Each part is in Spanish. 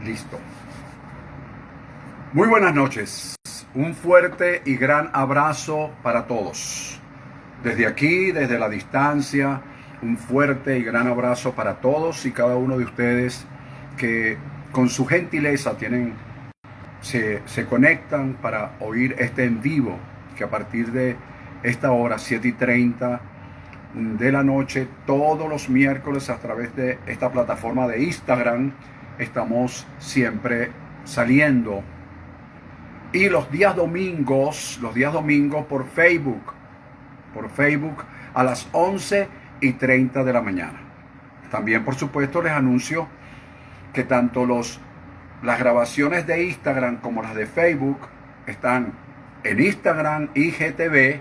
Listo. Muy buenas noches. Un fuerte y gran abrazo para todos. Desde aquí, desde la distancia, un fuerte y gran abrazo para todos y cada uno de ustedes que con su gentileza se conectan para oír este en vivo, que a partir de esta hora, 7:30 de la noche, todos los miércoles a través de esta plataforma de Instagram, estamos siempre saliendo. Y los días domingos por Facebook a las 11:30 de la mañana. También, por supuesto, les anuncio que tanto las grabaciones de Instagram como las de Facebook están en Instagram IGTV.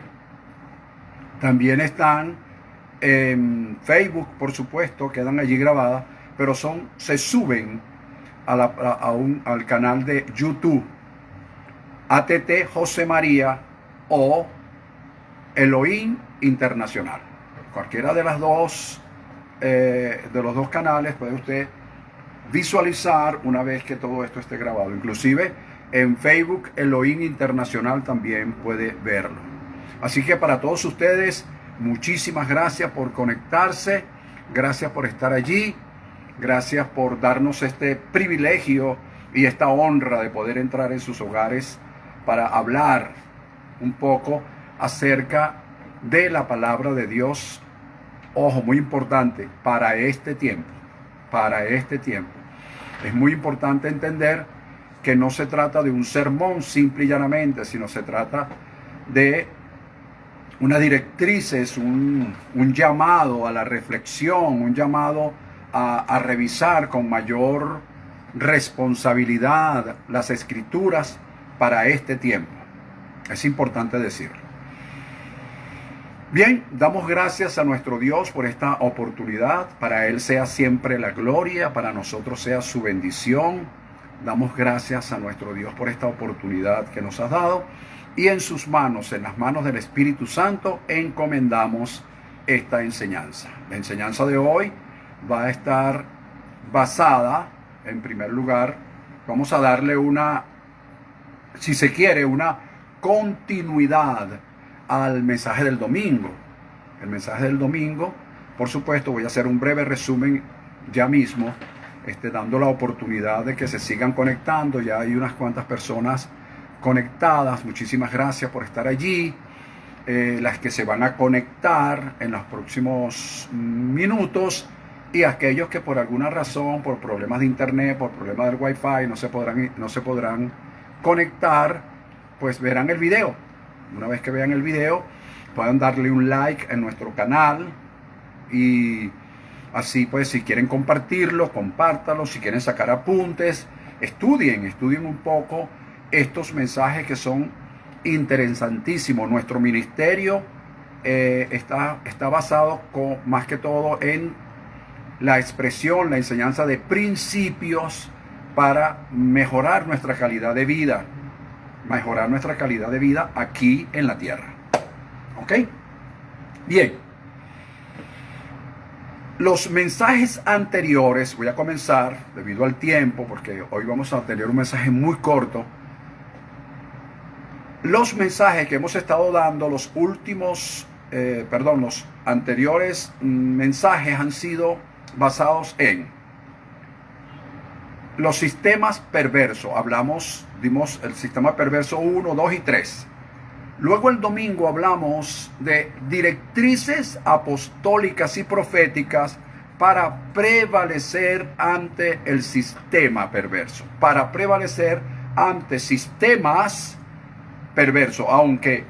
También están en Facebook, por supuesto, quedan allí grabadas, pero se suben al canal de YouTube, ATT José María o Elohim Internacional. Cualquiera de los dos canales puede usted visualizar una vez que todo esto esté grabado. Inclusive en Facebook Elohim Internacional también puede verlo. Así que para todos ustedes, muchísimas gracias por conectarse, gracias por estar allí, gracias por darnos este privilegio y esta honra de poder entrar en sus hogares para hablar un poco acerca de la palabra de Dios. Ojo, muy importante, para este tiempo. Es muy importante entender que no se trata de un sermón simple y llanamente, sino se trata de unas directrices, un llamado a la reflexión, un llamado a revisar con mayor responsabilidad las escrituras para este tiempo. Es importante decirlo. Bien, damos gracias a nuestro Dios por esta oportunidad. Para Él sea siempre la gloria, para nosotros sea su bendición. Damos gracias a nuestro Dios por esta oportunidad que nos ha dado. Y en sus manos, en las manos del Espíritu Santo, encomendamos esta enseñanza. La enseñanza de hoy va a estar basada, en primer lugar, vamos a darle una continuidad al mensaje del domingo. El mensaje del domingo, por supuesto, voy a hacer un breve resumen ya mismo, dando la oportunidad de que se sigan conectando. Ya hay unas cuantas personas conectadas. Muchísimas gracias por estar allí. Las que se van a conectar en los próximos minutos, y aquellos que por alguna razón, por problemas de internet, por problemas del wifi, no se podrán conectar, pues verán el video. Una vez que vean el video, puedan darle un like en nuestro canal, y así pues, si quieren compartirlo, compártanlo. Si quieren sacar apuntes, estudien un poco estos mensajes que son interesantísimos. Nuestro ministerio está basado más que todo en la expresión, la enseñanza de principios para mejorar nuestra calidad de vida. Aquí en la tierra. ¿Ok? Bien. Los mensajes anteriores, voy a comenzar debido al tiempo, porque hoy vamos a tener un mensaje muy corto. Los mensajes que hemos estado dando, los anteriores mensajes han sido basados en los sistemas perversos. Dimos el sistema perverso 1, 2 y 3. Luego el domingo hablamos de directrices apostólicas y proféticas para prevalecer ante el sistema perverso. Para prevalecer ante sistemas perversos. Aunque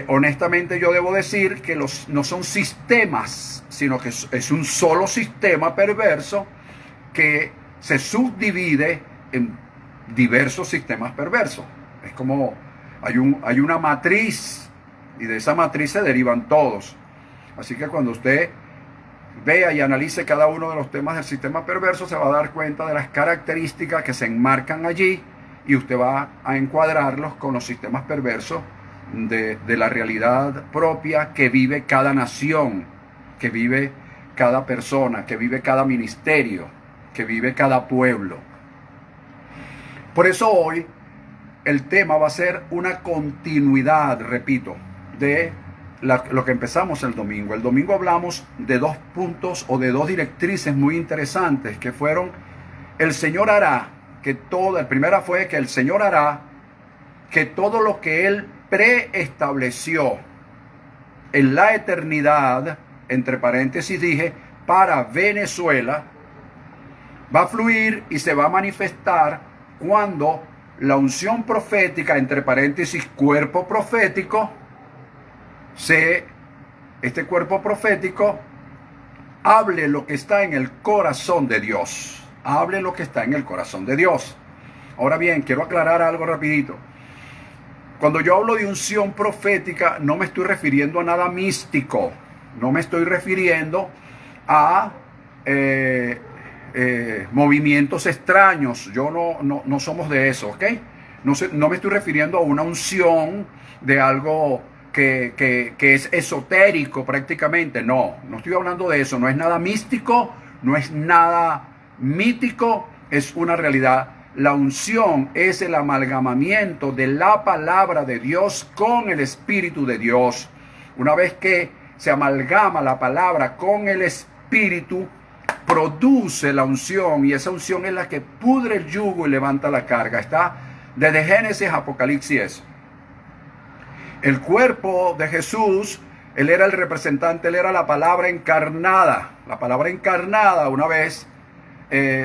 honestamente yo debo decir que no son sistemas, sino que es un solo sistema perverso que se subdivide en diversos sistemas perversos. Es como hay una matriz, y de esa matriz se derivan todos. Así que cuando usted vea y analice cada uno de los temas del sistema perverso, se va a dar cuenta de las características que se enmarcan allí, y usted va a encuadrarlos con los sistemas perversos de la realidad propia que vive cada nación, que vive cada persona, que vive cada ministerio, que vive cada pueblo. Por eso hoy el tema va a ser una continuidad, repito, de lo que empezamos el domingo. El domingo hablamos de 2 puntos o de 2 directrices muy interesantes que fueron: el Señor hará la primera fue que el Señor hará que todo lo que Él preestableció en la eternidad, entre paréntesis dije, para Venezuela, va a fluir y se va a manifestar cuando la unción profética, entre paréntesis cuerpo profético, este cuerpo profético hable lo que está en el corazón de Dios. Hable lo que está en el corazón de Dios. Ahora bien, quiero aclarar algo rapidito. Cuando yo hablo de unción profética, no me estoy refiriendo a nada místico. No me estoy refiriendo a movimientos extraños. Yo no somos de eso, ¿ok? No me estoy refiriendo a una unción de algo que es esotérico prácticamente. No estoy hablando de eso. No es nada místico, no es nada mítico, es una realidad. La unción es el amalgamamiento de la palabra de Dios con el Espíritu de Dios. Una vez que se amalgama la palabra con el Espíritu, produce la unción, y esa unción es la que pudre el yugo y levanta la carga. Está desde Génesis a Apocalipsis. El cuerpo de Jesús, Él era el representante, Él era la palabra encarnada. La palabra encarnada, una vez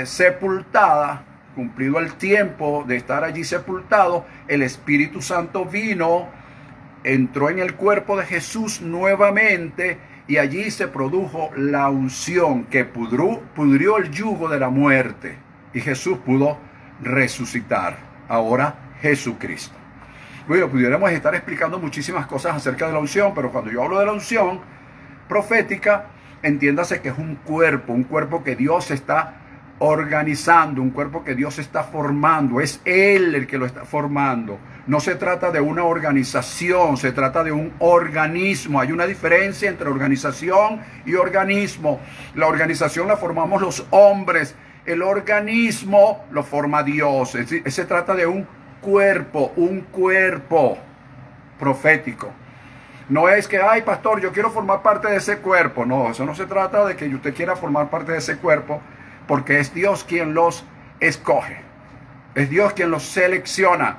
sepultada, cumplido el tiempo de estar allí sepultado, el Espíritu Santo vino, entró en el cuerpo de Jesús nuevamente, y allí se produjo la unción que pudrió el yugo de la muerte, y Jesús pudo resucitar. Ahora Jesucristo. Bueno, pudiéramos estar explicando muchísimas cosas acerca de la unción, pero cuando yo hablo de la unción profética, entiéndase que es un cuerpo que Dios está organizando, un cuerpo que Dios está formando. Es Él el que lo está formando. No se trata de una organización, se trata de un organismo. Hay una diferencia entre organización y organismo. La organización la formamos los hombres, el organismo lo forma Dios. Es decir, se trata de un cuerpo profético. No es que, ay, pastor, yo quiero formar parte de ese cuerpo. No, eso no se trata de que usted quiera formar parte de ese cuerpo, porque es Dios quien los escoge. Es Dios quien los selecciona.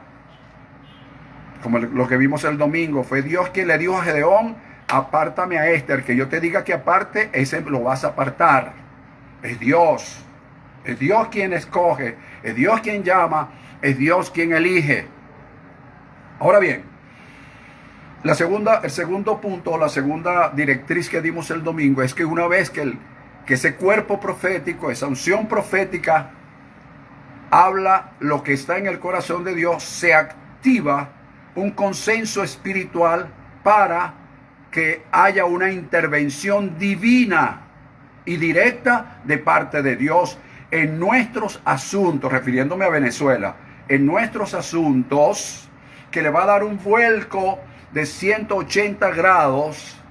Como lo que vimos el domingo, fue Dios quien le dijo a Gedeón: apártame a este, el que yo te diga que aparte, ese lo vas a apartar. Es Dios quien escoge, es Dios quien llama, es Dios quien elige. Ahora bien, el segundo punto, la segunda directriz que dimos el domingo es que una vez que ese cuerpo profético, esa unción profética habla lo que está en el corazón de Dios, se activa un consenso espiritual para que haya una intervención divina y directa de parte de Dios en nuestros asuntos, refiriéndome a Venezuela, en nuestros asuntos, que le va a dar un vuelco de 180 grados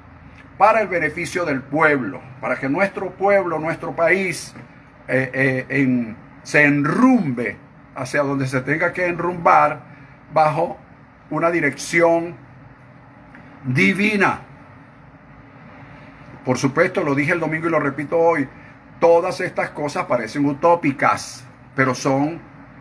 para el beneficio del pueblo, para que nuestro pueblo, nuestro país se enrumbe hacia donde se tenga que enrumbar bajo una dirección divina. Por supuesto, lo dije el domingo y lo repito hoy, todas estas cosas parecen utópicas, pero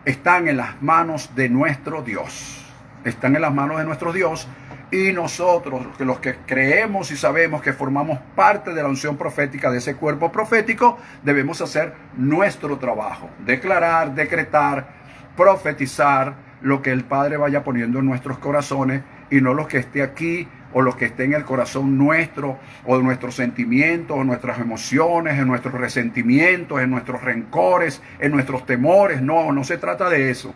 están en las manos de nuestro Dios. Están en las manos de nuestro Dios, y nosotros, los que creemos y sabemos que formamos parte de la unción profética, de ese cuerpo profético, debemos hacer nuestro trabajo: declarar, decretar, profetizar lo que el Padre vaya poniendo en nuestros corazones, y no lo que esté aquí o lo que esté en el corazón nuestro, o de nuestros sentimientos, o nuestras emociones, en nuestros resentimientos, en nuestros rencores, en nuestros temores. No se trata de eso.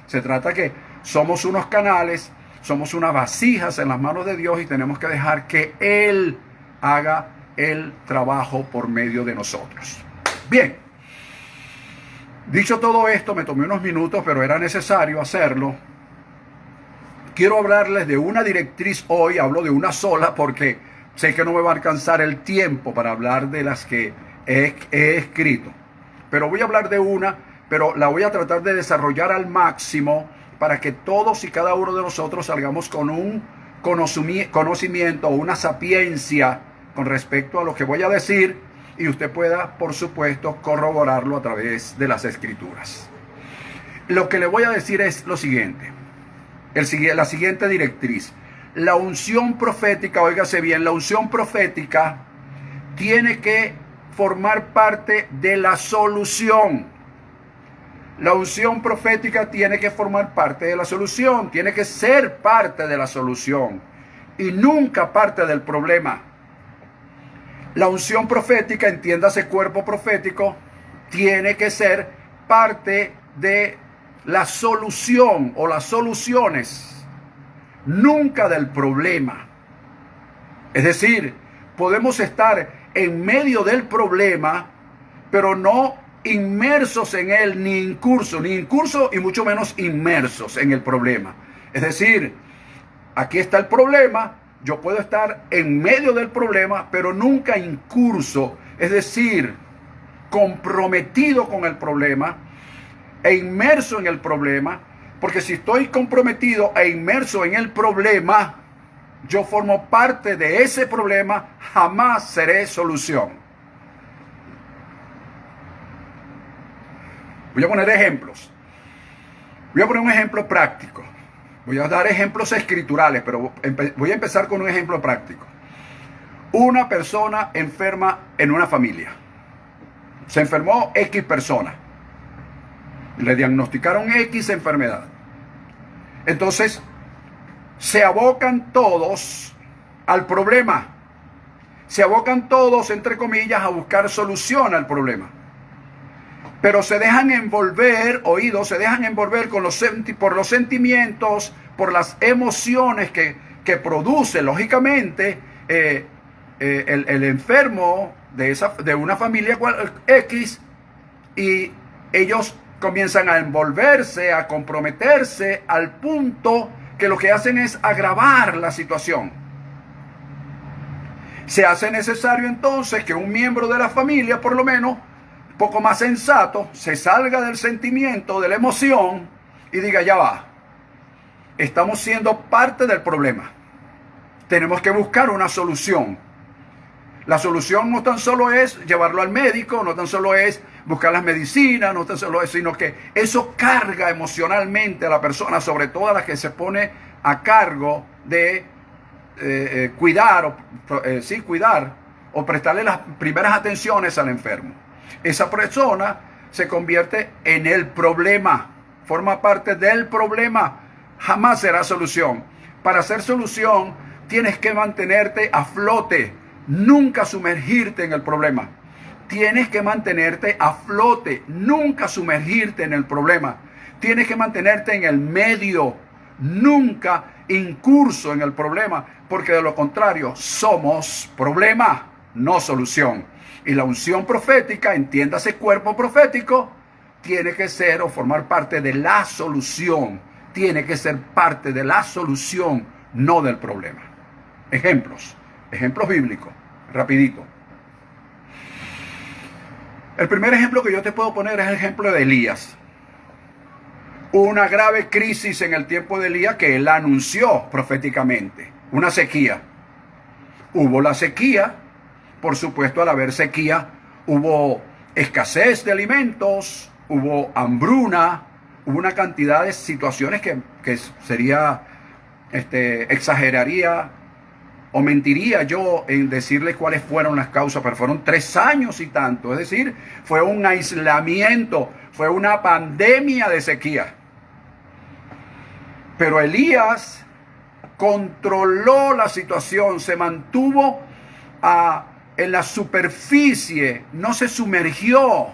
Se trata que somos unos canales, somos unas vasijas en las manos de Dios, y tenemos que dejar que Él haga el trabajo por medio de nosotros. Bien, dicho todo esto, me tomé unos minutos, pero era necesario hacerlo. Quiero hablarles de una directriz hoy. Hablo de una sola porque sé que no me va a alcanzar el tiempo para hablar de las que he escrito. pero voy a hablar de una, pero la voy a tratar de desarrollar al máximo para que todos y cada uno de nosotros salgamos con un conocimiento o una sapiencia con respecto a lo que voy a decir y usted pueda, por supuesto, corroborarlo a través de las Escrituras. Lo que le voy a decir es lo siguiente, la siguiente directriz. La unción profética, óigase bien, la unción profética tiene que formar parte de la solución. La unción profética tiene que formar parte de la solución, tiene que ser parte de la solución y nunca parte del problema. La unción profética, entiéndase cuerpo profético, tiene que ser parte de la solución o las soluciones, nunca del problema. Es decir, podemos estar en medio del problema, pero no inmersos en él, ni incurso y mucho menos inmersos en el problema. Es decir, aquí está el problema, yo puedo estar en medio del problema, pero nunca incurso, es decir, comprometido con el problema e inmerso en el problema, porque si estoy comprometido e inmerso en el problema, yo formo parte de ese problema, jamás seré solución. Voy a poner ejemplos. Voy a poner un ejemplo práctico. Voy a dar ejemplos escriturales, pero voy a empezar con un ejemplo práctico. Una persona enferma en una familia. Se enfermó X persona. Le diagnosticaron X enfermedad. Entonces, se abocan todos al problema. Se abocan todos, entre comillas, a buscar solución al problema. Pero se dejan envolver, se dejan envolver por los sentimientos, por las emociones que produce, lógicamente, el enfermo de una familia X, y ellos comienzan a envolverse, a comprometerse, al punto que lo que hacen es agravar la situación. Se hace necesario entonces que un miembro de la familia, por lo menos, poco más sensato, se salga del sentimiento, de la emoción y diga, ya va, estamos siendo parte del problema, tenemos que buscar una solución. La solución no tan solo es llevarlo al médico, no tan solo es buscar las medicinas, no tan solo es, sino que eso carga emocionalmente a la persona, sobre todo a la que se pone a cargo de cuidar o prestarle las primeras atenciones al enfermo. Esa persona se convierte en el problema, forma parte del problema, jamás será solución. Para ser solución tienes que mantenerte a flote, nunca sumergirte en el problema. Tienes que mantenerte a flote, nunca sumergirte en el problema. Tienes que mantenerte en el medio, nunca incurso en el problema, porque de lo contrario somos problema, no solución. Y la unción profética, entiéndase cuerpo profético, tiene que ser o formar parte de la solución. Tiene que ser parte de la solución, no del problema. Ejemplos bíblicos, rapidito. El primer ejemplo que yo te puedo poner es el ejemplo de Elías. Una grave crisis en el tiempo de Elías que él anunció proféticamente. Una sequía. Hubo la sequía. Por supuesto, al haber sequía, hubo escasez de alimentos, hubo hambruna, hubo una cantidad de situaciones que sería, exageraría o mentiría yo en decirles cuáles fueron las causas, pero fueron 3 años y tanto. Es decir, fue un aislamiento, fue una pandemia de sequía. Pero Elías controló la situación, se mantuvo en la superficie, no se sumergió,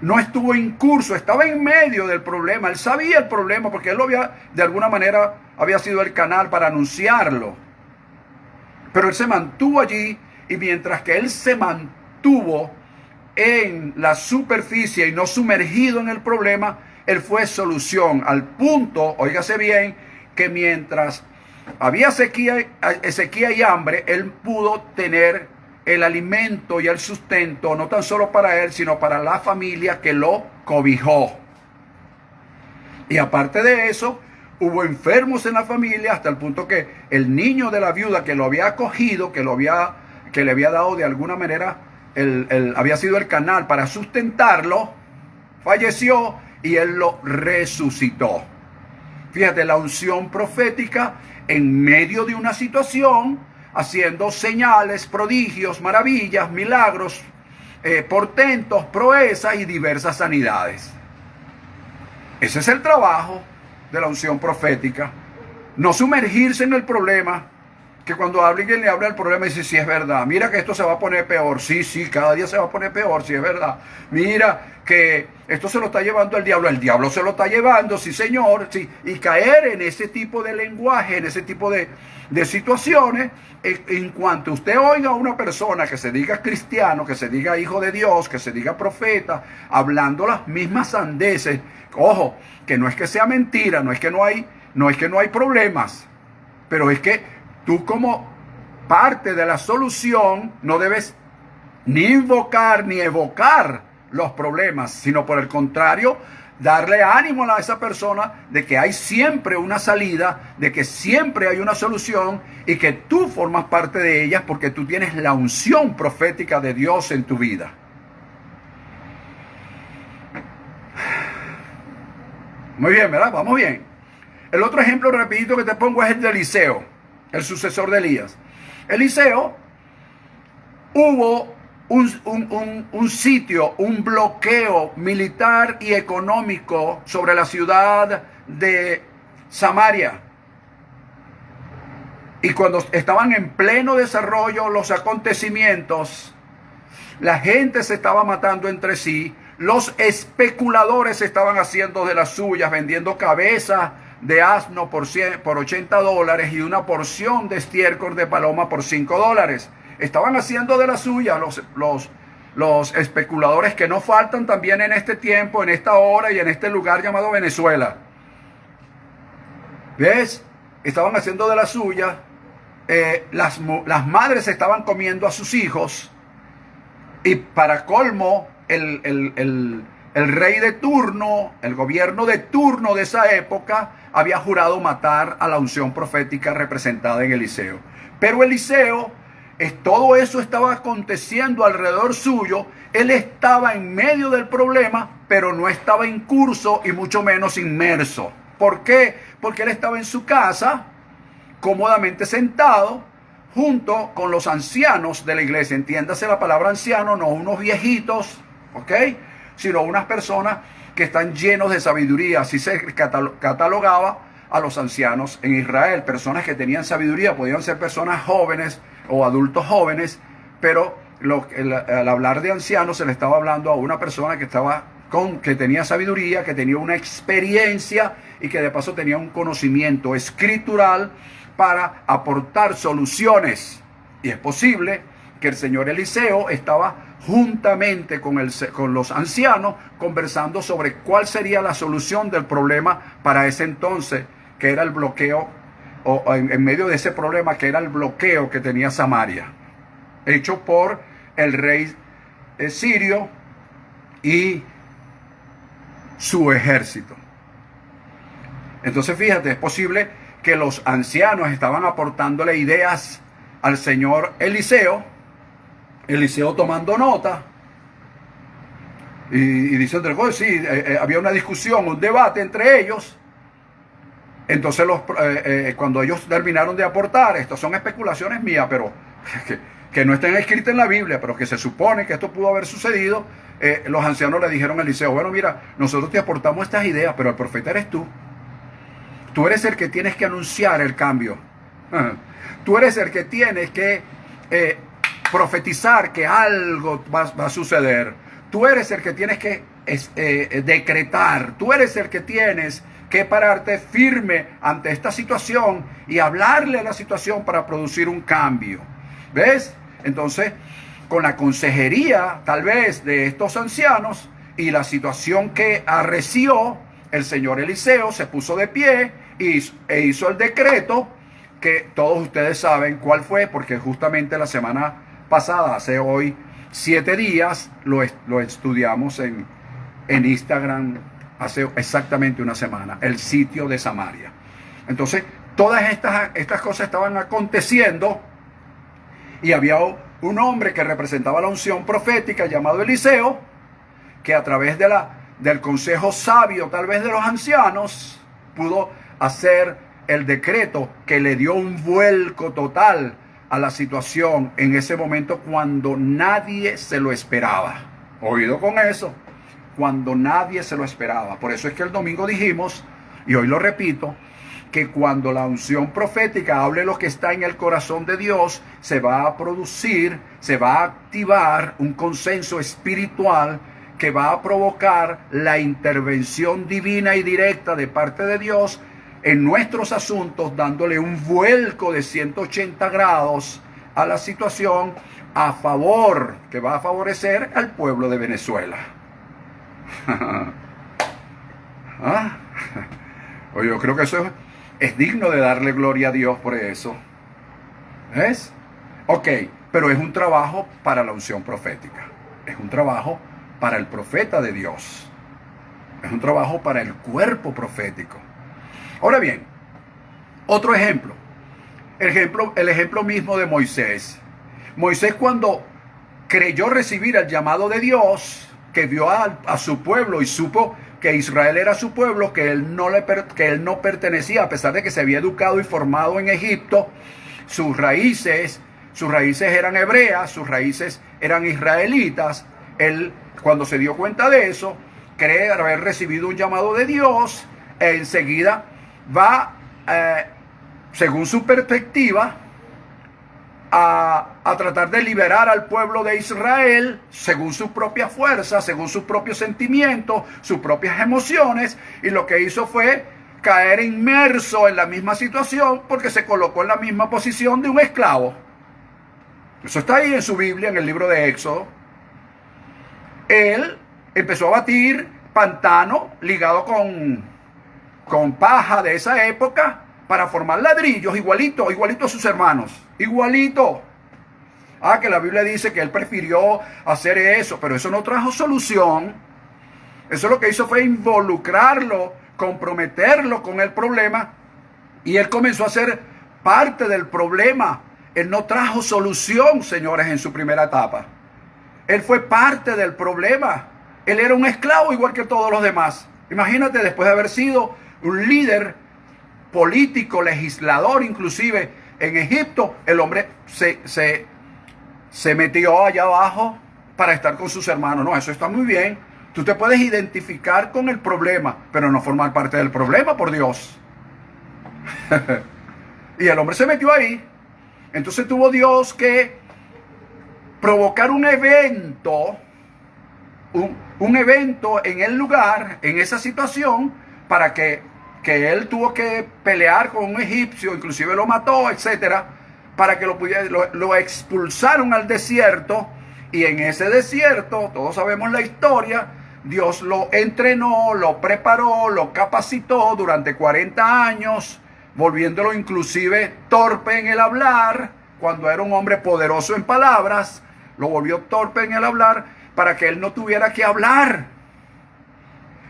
no estuvo incurso, estaba en medio del problema. Él sabía el problema porque él de alguna manera había sido el canal para anunciarlo, pero él se mantuvo allí, y mientras que él se mantuvo en la superficie y no sumergido en el problema, él fue solución, al punto, óigase bien, que mientras había sequía y hambre, él pudo tener el alimento y el sustento, no tan solo para él, sino para la familia que lo cobijó. Y aparte de eso, hubo enfermos en la familia hasta el punto que el niño de la viuda que lo había acogido, que le había dado de alguna manera, había sido el canal para sustentarlo, falleció y él lo resucitó. Fíjate, la unción profética en medio de una situación, haciendo señales, prodigios, maravillas, milagros, portentos, proezas y diversas sanidades. Ese es el trabajo de la unción profética. No sumergirse en el problema, que cuando alguien le habla del problema dice, sí, es verdad, mira que esto se va a poner peor, sí, cada día se va a poner peor, sí, es verdad, mira que esto se lo está llevando el diablo se lo está llevando, sí señor, sí, y caer en ese tipo de lenguaje, en ese tipo de situaciones, en cuanto usted oiga a una persona que se diga cristiano, que se diga hijo de Dios, que se diga profeta, hablando las mismas sandeces, ojo, que no es que sea mentira, no es que no hay problemas, pero es que tú como parte de la solución no debes ni invocar ni evocar los problemas, sino por el contrario, darle ánimo a esa persona de que hay siempre una salida, de que siempre hay una solución y que tú formas parte de ellas porque tú tienes la unción profética de Dios en tu vida. Muy bien, ¿verdad? Vamos bien. El otro ejemplo rapidito que te pongo es el de Eliseo, el sucesor de Elías. Eliseo, hubo un sitio, un bloqueo militar y económico sobre la ciudad de Samaria. Y cuando estaban en pleno desarrollo los acontecimientos, la gente se estaba matando entre sí, los especuladores estaban haciendo de las suyas, vendiendo cabezas de asno por $80 y una porción de estiércol de paloma por $5. Estaban haciendo de la suya los especuladores que no faltan también en este tiempo, en esta hora y en este lugar llamado Venezuela. ¿Ves? Estaban haciendo de la suya. Las madres estaban comiendo a sus hijos y para colmo el rey de turno, el gobierno de turno de esa época había jurado matar a la unción profética representada en Eliseo. Pero Eliseo, todo eso estaba aconteciendo alrededor suyo, él estaba en medio del problema, pero no estaba en curso y mucho menos inmerso. ¿Por qué? Porque él estaba en su casa, cómodamente sentado, junto con los ancianos de la iglesia. Entiéndase la palabra anciano, no unos viejitos, ¿ok? Sino unas personas que están llenos de sabiduría. Así se catalogaba a los ancianos en Israel. Personas que tenían sabiduría, podían ser personas jóvenes o adultos jóvenes, pero al hablar de ancianos se le estaba hablando a una persona que tenía sabiduría, que tenía una experiencia y que de paso tenía un conocimiento escritural para aportar soluciones. Y es posible que el señor Eliseo estaba juntamente con los ancianos conversando sobre cuál sería la solución del problema para ese entonces, que era el bloqueo, o en medio de ese problema que era el bloqueo que tenía Samaria, hecho por el rey sirio y su ejército. Entonces fíjate, es posible que los ancianos estaban aportándole ideas al señor Eliseo tomando nota y diciendo, sí, había una discusión, un debate entre ellos. Entonces cuando ellos terminaron de aportar, estas son especulaciones mías, pero que no estén escritas en la Biblia, pero que se supone que esto pudo haber sucedido, los ancianos le dijeron a Eliseo, bueno, mira, nosotros te aportamos estas ideas, pero el profeta eres tú. Tú eres el que tienes que anunciar el cambio. Tú eres el que tienes que profetizar que algo va a suceder. Tú eres el que tienes que decretar. Tú eres el que tienes que pararte firme ante esta situación y hablarle a la situación para producir un cambio. ¿Ves? Entonces, con la consejería tal vez de estos ancianos y la situación que arreció, el señor Eliseo se puso de pie e hizo el decreto que todos ustedes saben cuál fue, porque justamente la semana pasada, hace hoy 7 días, lo estudiamos en Instagram hace exactamente una semana, el sitio de Samaria. Entonces, todas estas cosas estaban aconteciendo y había un hombre que representaba la unción profética llamado Eliseo, que a través del consejo sabio, tal vez de los ancianos, pudo hacer el decreto que le dio un vuelco total a la situación en ese momento cuando nadie se lo esperaba. Oído con eso, cuando nadie se lo esperaba. Por eso es que el domingo dijimos, y hoy lo repito, que cuando la unción profética hable lo que está en el corazón de Dios, se va a producir, se va a activar un consenso espiritual que va a provocar la intervención divina y directa de parte de Dios en nuestros asuntos, dándole un vuelco de 180 grados a la situación a favor, que va a favorecer al pueblo de Venezuela. ¿Ah? Oye, yo creo que eso es digno de darle gloria a Dios por eso. ¿Ves? Ok, pero es un trabajo para la unción profética. Es un trabajo para el profeta de Dios. Es un trabajo para el cuerpo profético. Ahora bien, otro ejemplo. El ejemplo mismo de Moisés. Moisés, cuando creyó recibir el llamado de Dios, que vio a su pueblo y supo que Israel era su pueblo, que él no pertenecía, a pesar de que se había educado y formado en Egipto, sus raíces eran hebreas, sus raíces eran israelitas. Él, cuando se dio cuenta de eso, cree haber recibido un llamado de Dios, e enseguida va, según su perspectiva, a tratar de liberar al pueblo de Israel según su propia fuerza, según sus propios sentimientos, sus propias emociones, y lo que hizo fue caer inmerso en la misma situación porque se colocó en la misma posición de un esclavo. Eso está ahí en su Biblia, en el libro de Éxodo. Él empezó a batir pantano ligado con paja de esa época para formar ladrillos, igualito a sus hermanos, igualito. Que la Biblia dice que él prefirió hacer eso, pero eso no trajo solución. Eso lo que hizo fue involucrarlo, comprometerlo con el problema, y él comenzó a ser parte del problema. Él no trajo solución, señores, en su primera etapa. Él fue parte del problema. Él era un esclavo igual que todos los demás. Imagínate, después de haber sido un líder político, legislador, inclusive en Egipto, el hombre se metió allá abajo para estar con sus hermanos. No, eso está muy bien. Tú te puedes identificar con el problema, pero no formar parte del problema, por Dios. Y el hombre se metió ahí. Entonces tuvo Dios que provocar un evento, un evento en el lugar, en esa situación, para que él tuvo que pelear con un egipcio, inclusive lo mató, etcétera, para que lo expulsaron al desierto. Y en ese desierto, todos sabemos la historia, Dios lo entrenó, lo preparó, lo capacitó durante 40 años, volviéndolo inclusive torpe en el hablar. Cuando era un hombre poderoso en palabras, lo volvió torpe en el hablar para que él no tuviera que hablar.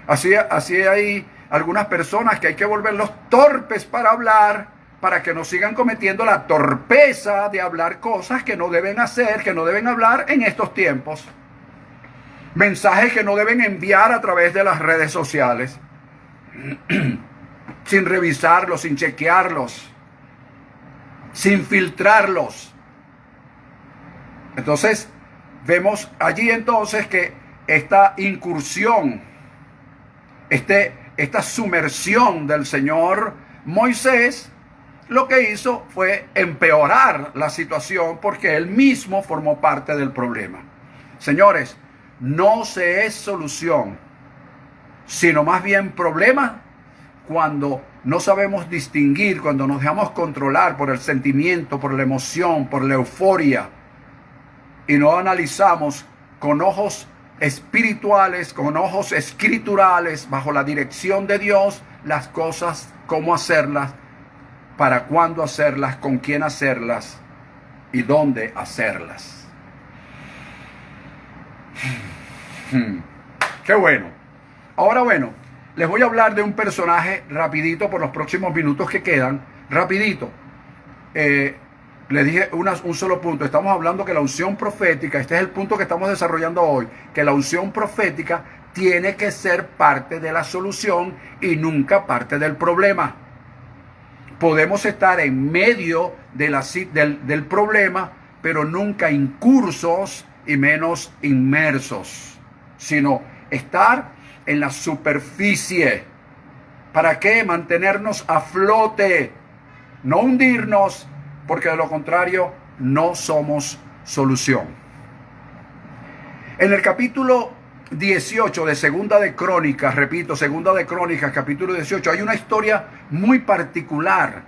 Así hay algunas personas que hay que volverlos torpes para hablar, para que no sigan cometiendo la torpeza de hablar cosas que no deben hacer, que no deben hablar en estos tiempos. Mensajes que no deben enviar a través de las redes sociales, sin revisarlos, sin chequearlos, sin filtrarlos. Entonces, vemos allí entonces que esta incursión, esta sumersión del Señor Moisés, lo que hizo fue empeorar la situación porque él mismo formó parte del problema. Señores, no se es solución, sino más bien problema cuando no sabemos distinguir, cuando nos dejamos controlar por el sentimiento, por la emoción, por la euforia, y no analizamos con ojos espirituales, con ojos escriturales, bajo la dirección de Dios, las cosas, cómo hacerlas, para cuándo hacerlas, con quién hacerlas y dónde hacerlas. Qué bueno. Ahora bueno, les voy a hablar de un personaje rapidito por los próximos minutos que quedan. Rapidito. Les dije un solo punto. Estamos hablando que la unción profética, este es el punto que estamos desarrollando hoy, que la unción profética tiene que ser parte de la solución y nunca parte del problema. Podemos estar en medio del problema, pero nunca incursos y menos inmersos, sino estar en la superficie. ¿Para qué? Mantenernos a flote, no hundirnos, porque de lo contrario no somos solución. En el capítulo 18 de Segunda de Crónicas, repito, Segunda de Crónicas, capítulo 18, hay una historia muy particular,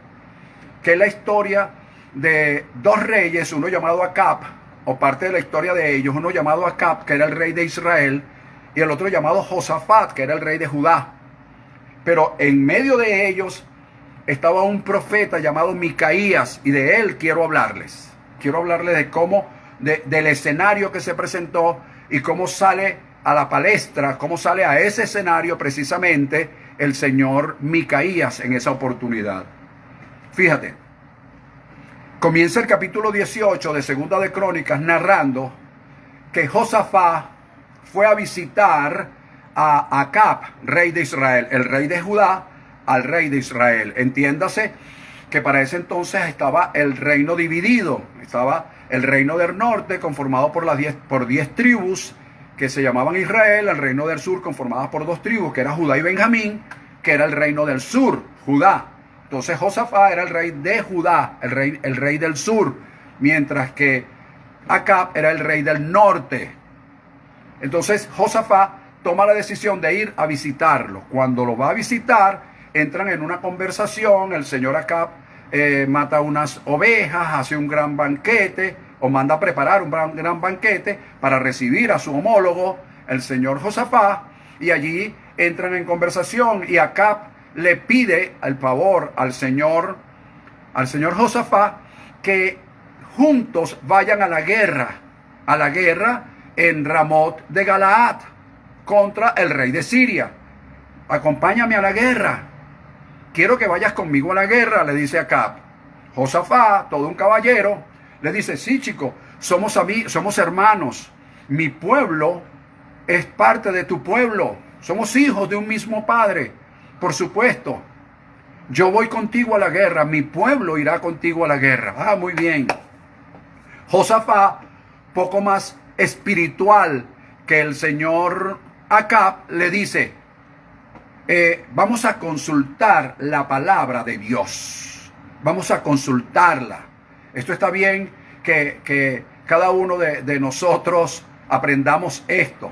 que es la historia de dos reyes, uno llamado Acab, o parte de la historia de ellos, uno llamado Acab, que era el rey de Israel, y el otro llamado Josafat, que era el rey de Judá. Pero en medio de ellos estaba un profeta llamado Micaías, y de él quiero hablarles. Quiero hablarles de cómo, del escenario que se presentó y cómo sale a la palestra, cómo sale a ese escenario precisamente el señor Micaías en esa oportunidad. Fíjate, comienza el capítulo 18 de Segunda de Crónicas narrando que Josafat fue a visitar a Acab, rey de Israel, el rey de Judá, al rey de Israel. Entiéndase que para ese entonces estaba el reino dividido. Estaba el reino del norte conformado por 10 tribus que se llamaban Israel, el reino del sur conformado por 2 tribus, que era Judá y Benjamín, que era el reino del sur, Judá. Entonces Josafat era el rey de Judá, el rey del sur, mientras que Acab era el rey del norte. Entonces Josafat toma la decisión de ir a visitarlo. Cuando lo va a visitar, entran en una conversación. El señor Acab mata unas ovejas, hace un gran banquete, o manda a preparar un gran banquete para recibir a su homólogo, el señor Josafat, y allí entran en conversación, y Acab le pide el favor al señor Josafat que juntos vayan a la guerra en Ramot de Galaad contra el rey de Siria. Acompáñame a la guerra. Quiero que vayas conmigo a la guerra, le dice Acab. Josafat, todo un caballero, le dice, sí, chico, somos hermanos. Mi pueblo es parte de tu pueblo. Somos hijos de un mismo padre. Por supuesto, yo voy contigo a la guerra, mi pueblo irá contigo a la guerra. Ah, muy bien. Josafat, poco más espiritual que el señor Acab, le dice, vamos a consultar la palabra de Dios. Vamos a consultarla. Esto está bien que cada uno de nosotros aprendamos esto.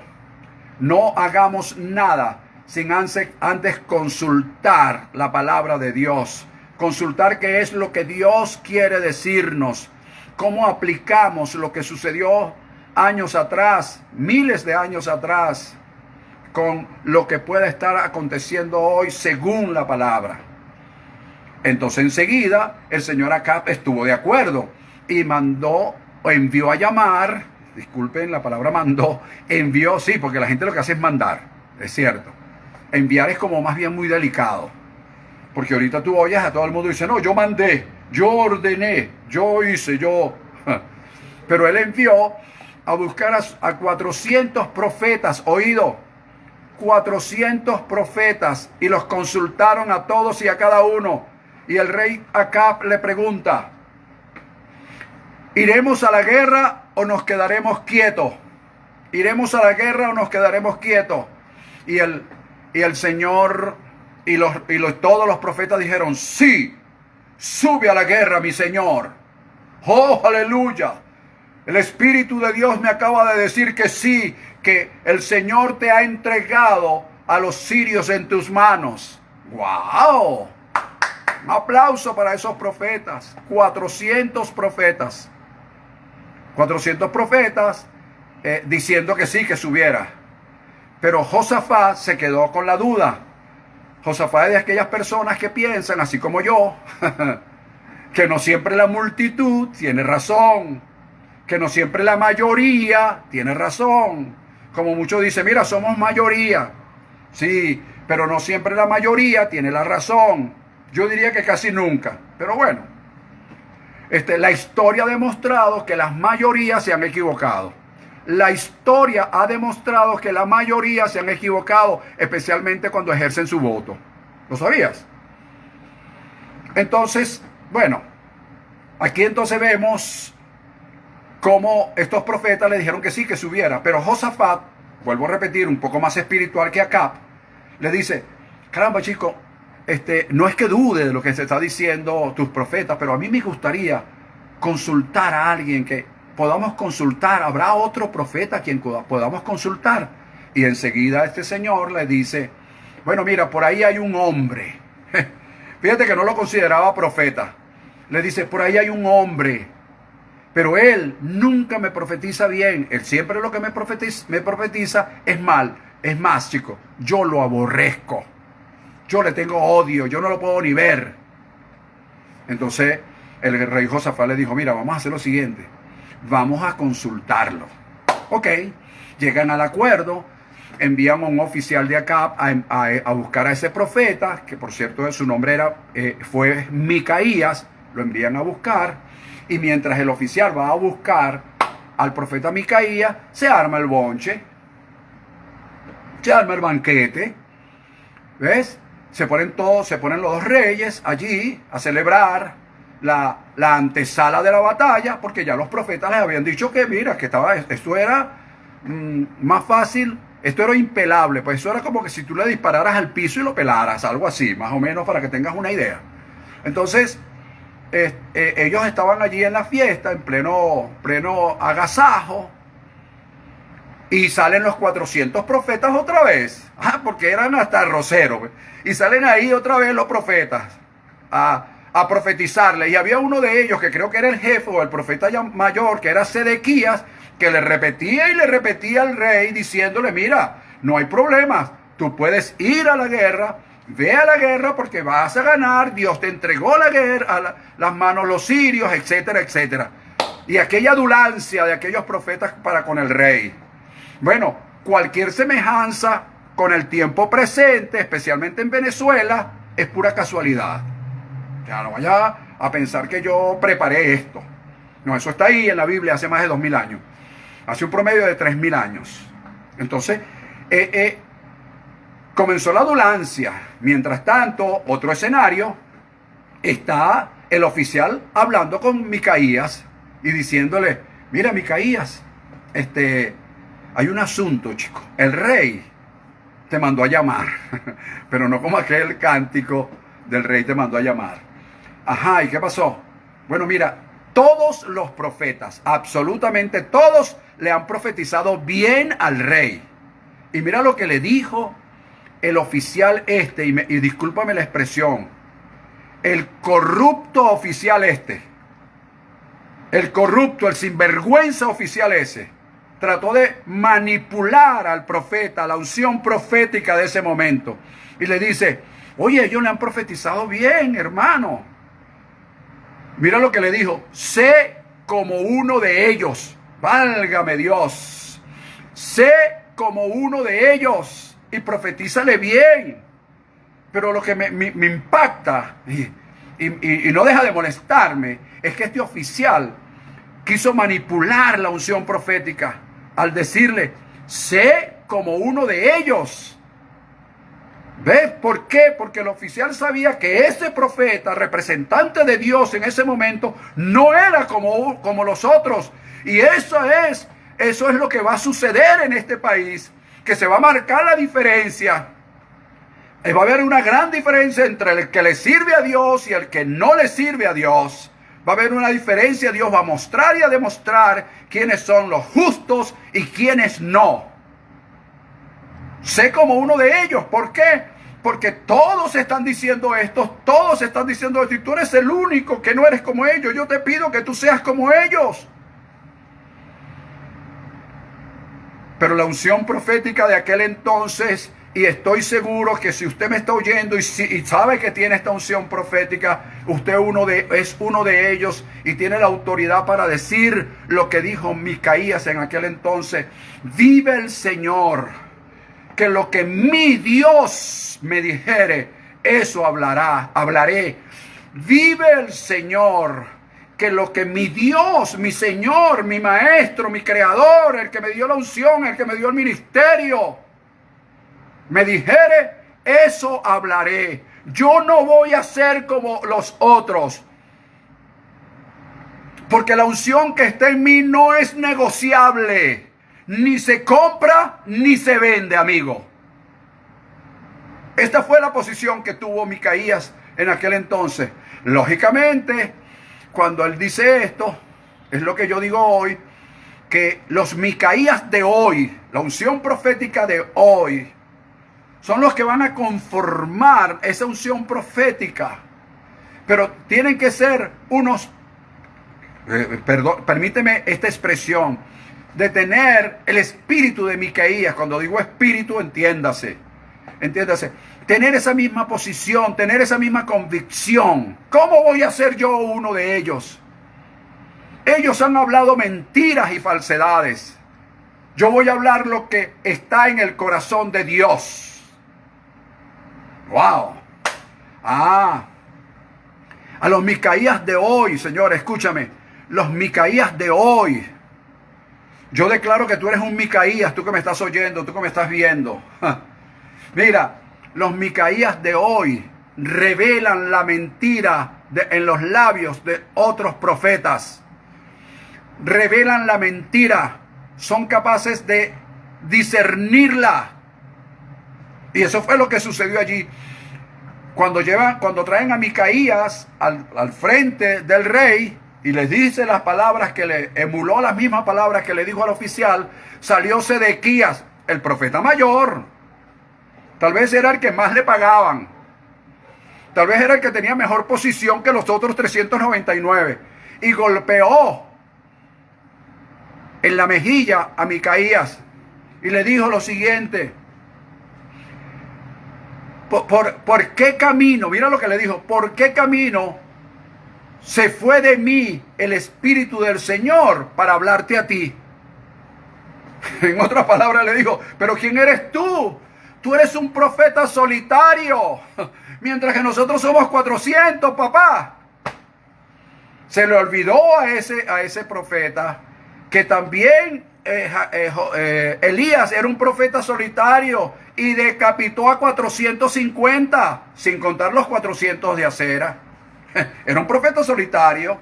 No hagamos nada sin antes consultar la palabra de Dios, consultar qué es lo que Dios quiere decirnos, cómo aplicamos lo que sucedió años atrás, miles de años atrás, con lo que pueda estar aconteciendo hoy según la palabra. Entonces enseguida el señor Acab estuvo de acuerdo y envió a llamar, disculpen la palabra envió, sí, porque la gente lo que hace es mandar, es cierto. Enviar es como más bien muy delicado. Porque ahorita tú oyes a todo el mundo y dice, no, yo mandé, yo ordené, yo hice, yo. Pero él envió a buscar a 400 profetas, oído, 400 profetas, y los consultaron a todos y a cada uno. Y el rey Acab le pregunta, ¿iremos a la guerra o nos quedaremos quietos? ¿Iremos a la guerra o nos quedaremos quietos? Y el Señor todos los profetas dijeron, sí, sube a la guerra, mi Señor. Oh, aleluya. El Espíritu de Dios me acaba de decir que sí, que el Señor te ha entregado a los sirios en tus manos. ¡Wow! Un aplauso para esos profetas. 400 profetas. 400 profetas diciendo que sí, que subiera. Pero Josafat se quedó con la duda. Josafat es de aquellas personas que piensan, así como yo, que no siempre la multitud tiene razón, que no siempre la mayoría tiene razón, como muchos dicen, mira, somos mayoría. Sí, pero no siempre la mayoría tiene la razón. Yo diría que casi nunca. Pero bueno, la historia ha demostrado que las mayorías se han equivocado. La historia ha demostrado que la mayoría se han equivocado, especialmente cuando ejercen su voto. ¿Lo sabías? Entonces, bueno, aquí entonces vemos cómo estos profetas le dijeron que sí, que subiera. Pero Josafat, vuelvo a repetir, un poco más espiritual que Acab, le dice, caramba chico, no es que dude de lo que se está diciendo tus profetas, pero a mí me gustaría consultar a alguien que podamos consultar. ¿Habrá otro profeta a quien podamos consultar? Y enseguida este señor le dice, bueno, mira, por ahí hay un hombre. Fíjate que no lo consideraba profeta. Le dice, por ahí hay un hombre, pero él nunca me profetiza bien. Él siempre lo que me profetiza es mal. Es más, chicos, yo lo aborrezco. Yo le tengo odio, yo no lo puedo ni ver. Entonces el rey Josafat le dijo, mira, vamos a hacer lo siguiente. Vamos a consultarlo. Ok, llegan al acuerdo, envían a un oficial de Acab a buscar a ese profeta, que por cierto su nombre fue Micaías, lo envían a buscar, y mientras el oficial va a buscar al profeta Micaías, se arma el bonche, se arma el banquete, ¿ves? Se ponen los dos reyes allí a celebrar la antesala de la batalla, porque ya los profetas les habían dicho que mira, que esto era más fácil, esto era impelable, pues eso era como que si tú le dispararas al piso y lo pelaras, algo así, más o menos, para que tengas una idea. Entonces, ellos estaban allí en la fiesta, en pleno agasajo, y salen los 400 profetas otra vez, porque eran hasta roceros, y salen ahí otra vez los profetas a profetizarle. Y había uno de ellos que creo que era el jefe o el profeta mayor, que era Sedequías, que le repetía y le repetía al rey diciéndole, mira, no hay problemas, tú puedes ir a la guerra, ve a la guerra porque vas a ganar, Dios te entregó la guerra a las manos los sirios, etcétera, etcétera. Y aquella adulancia de aquellos profetas para con el rey. Bueno, cualquier semejanza con el tiempo presente, especialmente en Venezuela, es pura casualidad. Ya no vaya a pensar que yo preparé esto. No, eso está ahí en la Biblia hace más de 2000 años. Hace un promedio de 3000 años. Entonces, comenzó la adulancia. Mientras tanto, otro escenario, está el oficial hablando con Micaías y diciéndole, mira Micaías, hay un asunto, chico. El rey te mandó a llamar, pero no como aquel cántico del rey te mandó a llamar. Ajá, ¿y qué pasó? Bueno, mira, todos los profetas, absolutamente todos, le han profetizado bien al rey. Y mira lo que le dijo el oficial y discúlpame la expresión, el corrupto oficial el corrupto, el sinvergüenza oficial trató de manipular al profeta, la unción profética de ese momento. Y le dice, oye, ellos le han profetizado bien, hermano. Mira lo que le dijo, sé como uno de ellos, válgame Dios, sé como uno de ellos y profetízale bien. Pero lo que me impacta y no deja de molestarme es que este oficial quiso manipular la unción profética al decirle, sé como uno de ellos. ¿Ves por qué? Porque el oficial sabía que ese profeta, representante de Dios en ese momento, no era como los otros. Y eso es lo que va a suceder en este país, que se va a marcar la diferencia. Va a haber una gran diferencia entre el que le sirve a Dios y el que no le sirve a Dios. Va a haber una diferencia, Dios va a mostrar y a demostrar quiénes son los justos y quiénes no. Sé como uno de ellos. ¿Por qué? Porque todos están diciendo esto, todos están diciendo esto, y tú eres el único que no eres como ellos. Yo te pido que tú seas como ellos. Pero la unción profética de aquel entonces Y estoy seguro que si usted me está oyendo y sabe que tiene esta unción profética, usted es uno de ellos y tiene la autoridad para decir lo que dijo Micaías en aquel entonces. Vive el Señor, que lo que mi Dios me dijere, eso hablaré. Vive el Señor, que lo que mi Dios, mi Señor, mi Maestro, mi Creador, el que me dio la unción, el que me dio el ministerio, me dijere, eso hablaré. Yo no voy a ser como los otros, porque la unción que está en mí no es negociable. Ni se compra ni se vende, amigo. Esta fue la posición que tuvo Micaías en aquel entonces. Lógicamente, cuando él dice esto, es lo que yo digo hoy, que los Micaías de hoy, la unción profética de hoy, son los que van a conformar esa unción profética. Pero tienen que ser unos, permíteme esta expresión, de tener el espíritu de Micaías. Cuando digo espíritu, entiéndase, tener esa misma posición, tener esa misma convicción. ¿Cómo voy a ser yo uno de ellos? Ellos han hablado mentiras y falsedades. Yo voy a hablar lo que está en el corazón de Dios. ¡Wow! A los Micaías de hoy, Señor, escúchame. Los Micaías de hoy. Yo declaro que tú eres un Micaías, tú que me estás oyendo, tú que me estás viendo. Mira, los Micaías de hoy revelan la mentira en los labios de otros profetas. Revelan la mentira. Son capaces de discernirla. Y eso fue lo que sucedió allí. Cuando traen a Micaías al frente del rey y les dice las palabras que le emuló, las mismas palabras que le dijo al oficial, salió Sedequías, el profeta mayor. Tal vez era el que más le pagaban. Tal vez era el que tenía mejor posición que los otros 399. Y golpeó en la mejilla a Micaías y le dijo lo siguiente: ¿Por qué camino? Mira lo que le dijo. ¿Por qué camino se fue de mí el Espíritu del Señor para hablarte a ti? En otras palabras le dijo, ¿pero quién eres tú? Tú eres un profeta solitario, mientras que nosotros somos 400, papá. Se le olvidó a ese profeta que también Elías era un profeta solitario y decapitó a 450, sin contar los 400 de acera. Era un profeta solitario,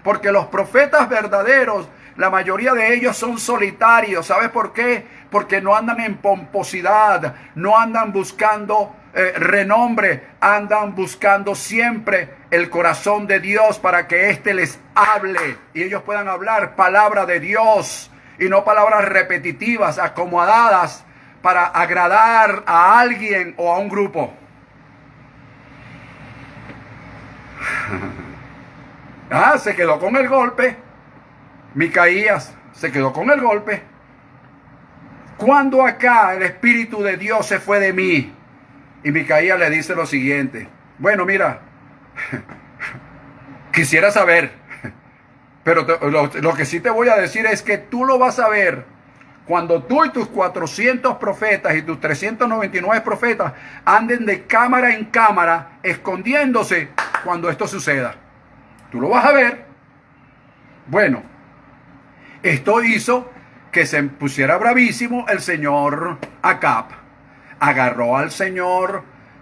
porque los profetas verdaderos, la mayoría de ellos son solitarios. ¿Sabes por qué? Porque no andan en pomposidad, no andan buscando renombre, andan buscando siempre el corazón de Dios para que éste les hable y ellos puedan hablar palabra de Dios y no palabras repetitivas, acomodadas para agradar a alguien o a un grupo. Se quedó con el golpe. Micaías se quedó con el golpe. Cuando acá el Espíritu de Dios se fue de mí. Y Micaías le dice lo siguiente: bueno, mira, quisiera saber, pero lo que sí te voy a decir es que tú lo vas a ver cuando tú y tus 400 profetas y tus 399 profetas anden de cámara en cámara escondiéndose cuando esto suceda. Tú lo vas a ver. Bueno, esto hizo que se pusiera bravísimo el señor Acab. Agarró al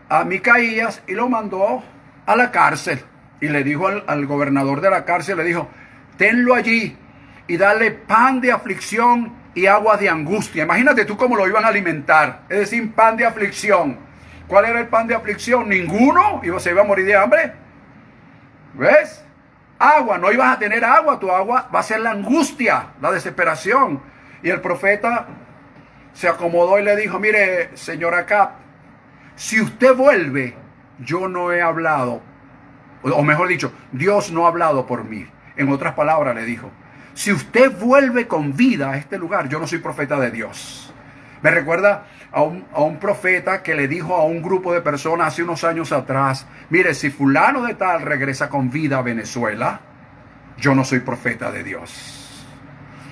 a Micaías y lo mandó a la cárcel. Y le dijo al gobernador de la cárcel, le dijo, tenlo allí y dale pan de aflicción y agua de angustia. Imagínate tú cómo lo iban a alimentar. Es decir, pan de aflicción. ¿Cuál era el pan de aflicción? Ninguno. Se iba a morir de hambre. ¿Ves? Agua. No ibas a tener agua. Tu agua va a ser la angustia, la desesperación. Y el profeta se acomodó y le dijo, mire, señor Acab, si usted vuelve, yo no he hablado, o mejor dicho, Dios no ha hablado por mí. En otras palabras le dijo, si usted vuelve con vida a este lugar, yo no soy profeta de Dios. Me recuerda a un profeta que le dijo a un grupo de personas hace unos años atrás: mire, si fulano de tal regresa con vida a Venezuela, yo no soy profeta de Dios.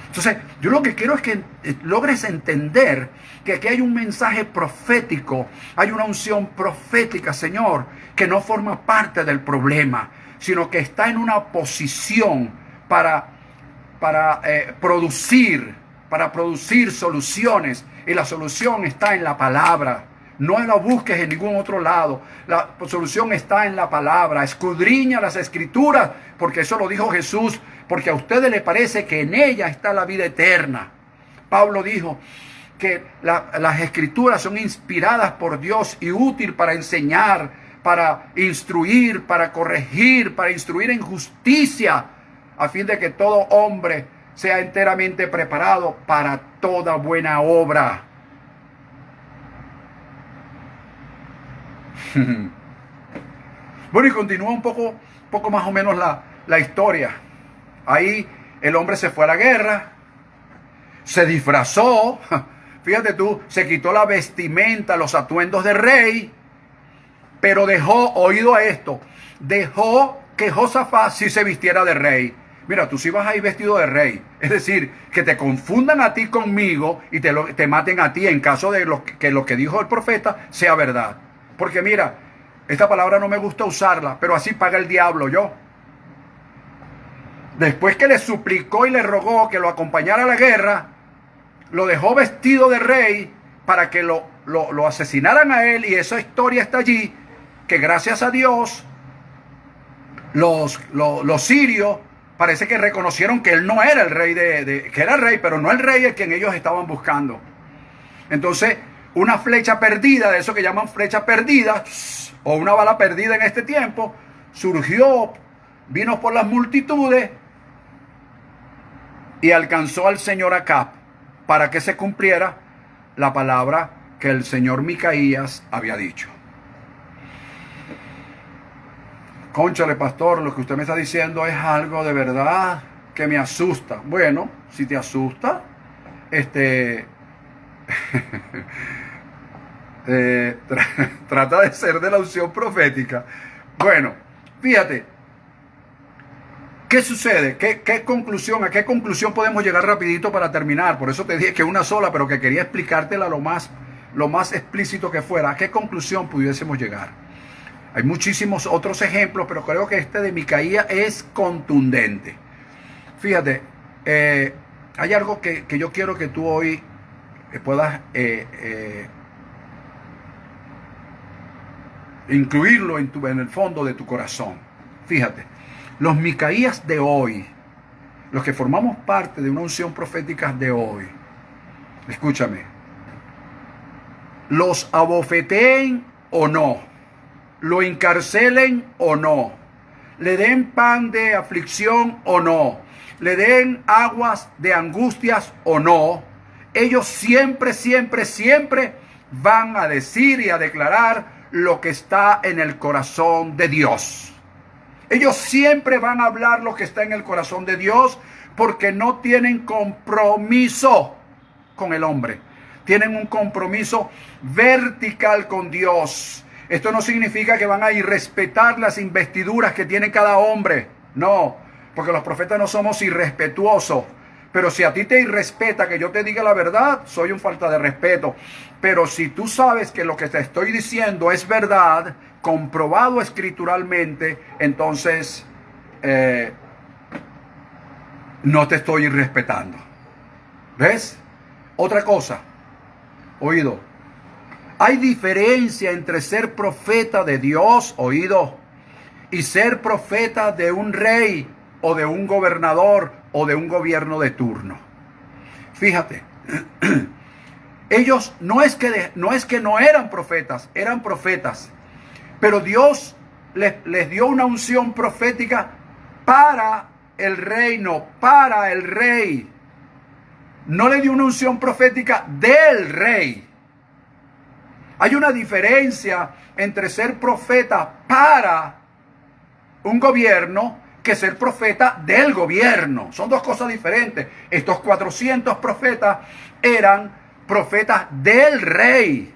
Entonces, yo lo que quiero es que logres entender que aquí hay un mensaje profético, hay una unción profética, Señor, que no forma parte del problema, sino que está en una posición para producir soluciones. Y la solución está en la palabra. No la busques en ningún otro lado. La solución está en la palabra. Escudriña las escrituras, porque eso lo dijo Jesús, porque a ustedes les parece que en ella está la vida eterna. Pablo dijo que las escrituras son inspiradas por Dios y útil para enseñar, para instruir, para corregir, para instruir en justicia, a fin de que todo hombre sea enteramente preparado para toda buena obra. Bueno, y continúa un poco más o menos la historia. Ahí el hombre se fue a la guerra, se disfrazó, fíjate tú, se quitó la vestimenta, los atuendos de rey, pero dejó, oído a esto, dejó que Josafat sí se vistiera de rey. Mira, tú sí vas a ir vestido de rey. Es decir, que te confundan a ti conmigo y te maten a ti en caso de que lo que dijo el profeta sea verdad. Porque mira, esta palabra no me gusta usarla, pero así paga el diablo yo. Después que le suplicó y le rogó que lo acompañara a la guerra, lo dejó vestido de rey para que lo asesinaran a él. Y esa historia está allí, que gracias a Dios los sirios parece que reconocieron que él no era el rey que era el rey, pero no el rey el quien ellos estaban buscando. Entonces, una flecha perdida, de eso que llaman flecha perdida, o una bala perdida en este tiempo, surgió, vino por las multitudes y alcanzó al señor Acab para que se cumpliera la palabra que el señor Micaías había dicho. Cónchale, pastor, lo que usted me está diciendo es algo de verdad que me asusta. Bueno, si te asusta, trata de ser de la unción profética. Bueno, fíjate, ¿qué sucede? ¿Qué conclusión? ¿A qué conclusión podemos llegar rapidito para terminar? Por eso te dije que una sola, pero que quería explicártela lo más explícito que fuera. ¿A qué conclusión pudiésemos llegar? Hay muchísimos otros ejemplos, pero creo que este de Micaías es contundente. Fíjate, hay algo que yo quiero que tú hoy puedas incluirlo en el fondo de tu corazón. Fíjate, los Micaías de hoy, los que formamos parte de una unción profética de hoy, escúchame, los abofeteen o no, lo encarcelen o no, le den pan de aflicción o no, le den aguas de angustias o no, ellos siempre van a decir y a declarar lo que está en el corazón de Dios. Ellos siempre van a hablar lo que está en el corazón de Dios, porque no tienen compromiso con el hombre. Tienen un compromiso vertical con Dios. Esto no significa que van a irrespetar las investiduras que tiene cada hombre. No, porque los profetas no somos irrespetuosos. Pero si a ti te irrespeta que yo te diga la verdad, soy un falta de respeto. Pero si tú sabes que lo que te estoy diciendo es verdad, comprobado escrituralmente, entonces no te estoy irrespetando. ¿Ves? Otra cosa, oído. Hay diferencia entre ser profeta de Dios, oído, y ser profeta de un rey o de un gobernador o de un gobierno de turno. Fíjate, ellos no es que no eran profetas, eran profetas, pero Dios les dio una unción profética para el reino, para el rey. No le dio una unción profética del rey. Hay una diferencia entre ser profeta para un gobierno que ser profeta del gobierno. Son dos cosas diferentes. Estos 400 profetas eran profetas del rey,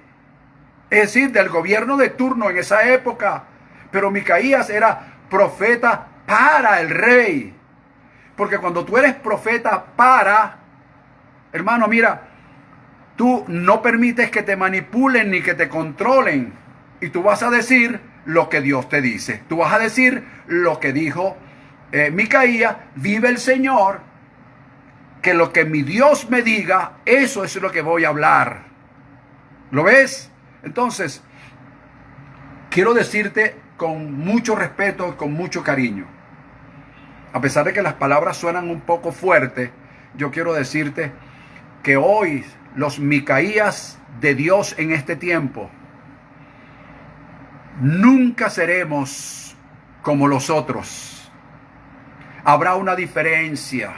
es decir, del gobierno de turno en esa época. Pero Micaías era profeta para el rey. Porque cuando tú eres profeta para, hermano, mira, tú no permites que te manipulen ni que te controlen. Y tú vas a decir lo que Dios te dice. Tú vas a decir lo que dijo Micaías: vive el Señor, que lo que mi Dios me diga, eso es lo que voy a hablar. ¿Lo ves? Entonces, quiero decirte con mucho respeto, con mucho cariño, a pesar de que las palabras suenan un poco fuertes, yo quiero decirte que hoy los Micaías de Dios en este tiempo nunca seremos como los otros. Habrá una diferencia.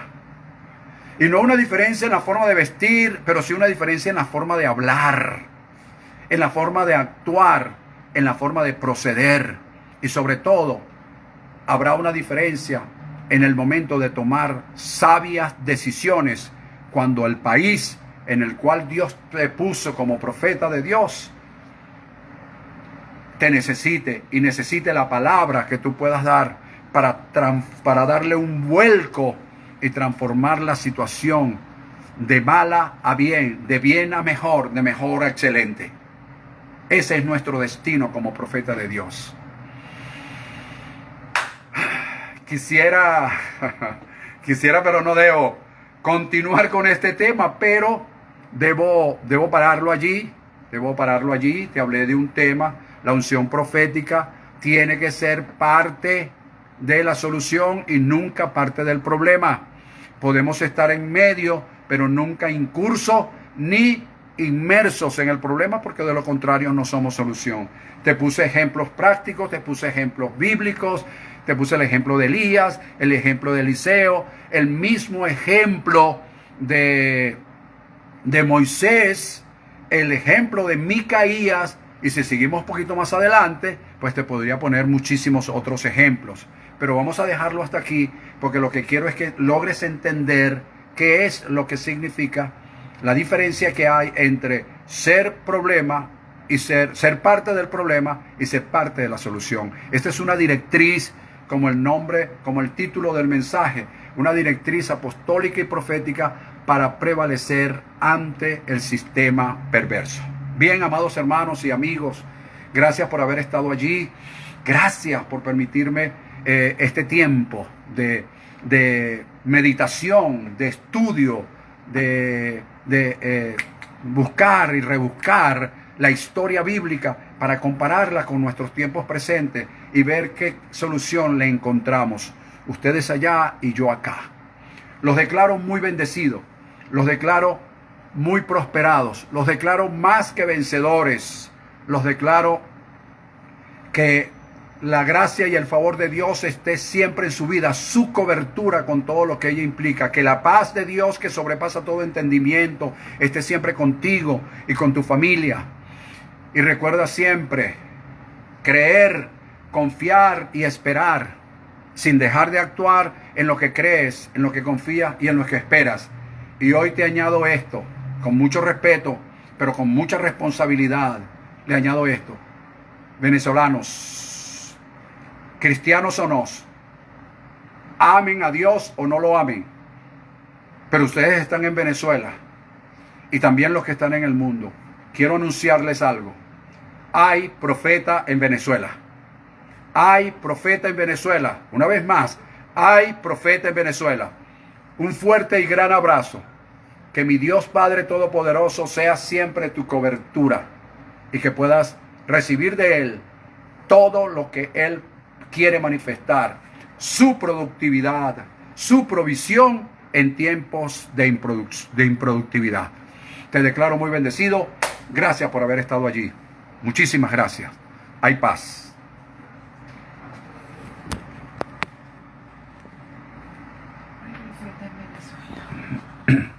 Y no una diferencia en la forma de vestir, pero sí una diferencia en la forma de hablar, en la forma de actuar, en la forma de proceder. Y sobre todo, habrá una diferencia en el momento de tomar sabias decisiones cuando el país en el cual Dios te puso como profeta de Dios te necesite y necesite la palabra que tú puedas dar para darle un vuelco y transformar la situación de mala a bien, de bien a mejor, de mejor a excelente. Ese es nuestro destino como profeta de Dios. Quisiera, pero no debo continuar con este tema, pero debo pararlo allí. Te hablé de un tema. La unción profética tiene que ser parte de la solución y nunca parte del problema. Podemos estar en medio, pero nunca incursos ni inmersos en el problema, porque de lo contrario no somos solución. Te puse ejemplos prácticos, te puse ejemplos bíblicos, te puse el ejemplo de Elías, el ejemplo de Eliseo, el mismo ejemplo de Moisés, el ejemplo de Micaías, y si seguimos un poquito más adelante, pues te podría poner muchísimos otros ejemplos. Pero vamos a dejarlo hasta aquí, porque lo que quiero es que logres entender qué es lo que significa la diferencia que hay entre ser problema y ser parte del problema y ser parte de la solución. Esta es una directriz, como el nombre, como el título del mensaje, una directriz apostólica y profética para prevalecer ante el sistema perverso. Bien, amados hermanos y amigos, gracias por haber estado allí. Gracias por permitirme este tiempo de meditación, de estudio, de buscar y rebuscar la historia bíblica para compararla con nuestros tiempos presentes y ver qué solución le encontramos. Ustedes allá y yo acá. Los declaro muy bendecidos, los declaro muy prosperados, los declaro más que vencedores, los declaro que la gracia y el favor de Dios esté siempre en su vida, su cobertura con todo lo que ella implica, que la paz de Dios que sobrepasa todo entendimiento esté siempre contigo y con tu familia. Y recuerda siempre creer, confiar y esperar, sin dejar de actuar en lo que crees, en lo que confías y en lo que esperas. Y hoy te añado esto, con mucho respeto, pero con mucha responsabilidad, le añado esto. Venezolanos, cristianos o no, amen a Dios o no lo amen, pero ustedes están en Venezuela y también los que están en el mundo. Quiero anunciarles algo. Hay profeta en Venezuela. Hay profeta en Venezuela. Una vez más, hay profeta en Venezuela. Un fuerte y gran abrazo. Que mi Dios Padre Todopoderoso sea siempre tu cobertura y que puedas recibir de Él todo lo que Él quiere manifestar, su productividad, su provisión en tiempos de improductividad. Te declaro muy bendecido. Gracias por haber estado allí. Muchísimas gracias. Hay paz. Venezuela.